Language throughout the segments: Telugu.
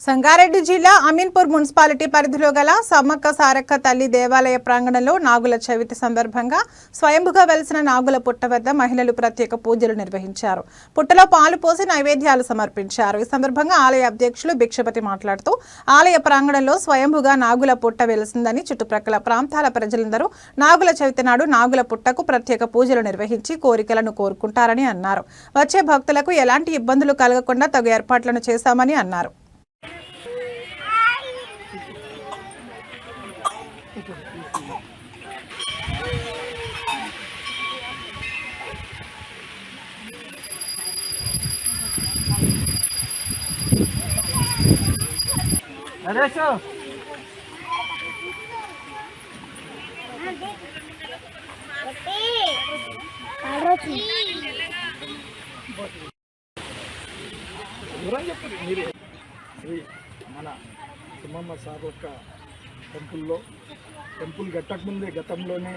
సంగారెడ్డి జిల్లా అమీన్పూర్ మున్సిపాలిటీ పరిధిలో గల సమ్మక్క సారక్క తల్లి దేవాలయ ప్రాంగణంలో నాగుల చవితి సందర్భంగా స్వయంభుగా వెలిసిన నాగుల పుట్ట వద్ద మహిళలు ప్రత్యేక పూజలు నిర్వహించారు. పుట్టలో పాలు పోసి నైవేద్యాలు సమర్పించారు. ఈ సందర్భంగా ఆలయ అధ్యక్షులు భిక్షపతి మాట్లాడుతూ ఆలయ ప్రాంగణంలో స్వయంభుగా నాగుల పుట్ట వెలిసిందని, చుట్టుప్రక్కల ప్రాంతాల ప్రజలందరూ నాగుల చవితి నాడు నాగుల పుట్టకు ప్రత్యేక పూజలు నిర్వహించి కోరికలను కోరుకుంటారని అన్నారు. వచ్చే భక్తులకు ఎలాంటి ఇబ్బందులు కలగకుండా తగు ఏర్పాట్లను చేశామని అన్నారు. శ్రీ మన సమ్మక్క సారక్క టెంపుల్ కట్టకముందే గతంలోనే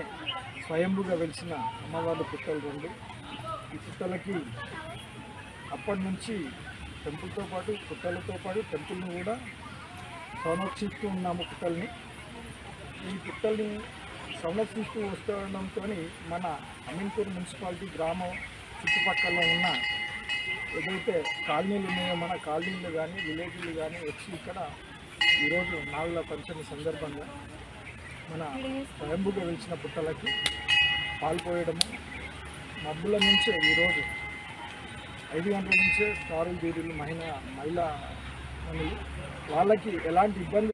స్వయంభుగా వెలిసిన అమ్మవారి పుట్టలు రెండు. ఈ పుట్టలకి అప్పటి నుంచి టెంపుల్తో పాటు పుట్టలతో పాటు టెంపుల్ని కూడా సంరక్షిస్తూ ఉన్నాము. ఈ పుట్టల్ని సంరక్షిస్తూ వస్తుండడంతో మన అమీన్పూర్ మున్సిపాలిటీ గ్రామం చుట్టుపక్కల ఉన్న ఏదైతే కాలనీలు ఉన్నాయో మన కాలనీలు కానీ విలేజ్లు కానీ వచ్చి ఇక్కడ ఈరోజు నాగుల పంచమి సందర్భంగా మన స్వయంభుగా వెలిచిన పుట్టలకి పాల్పోయడము, మబ్బుల నుంచే ఈరోజు 5 గంటల నుంచే కారులు బీరులు మహిళా వాళ్ళకి ఎలాంటి ఇబ్బంది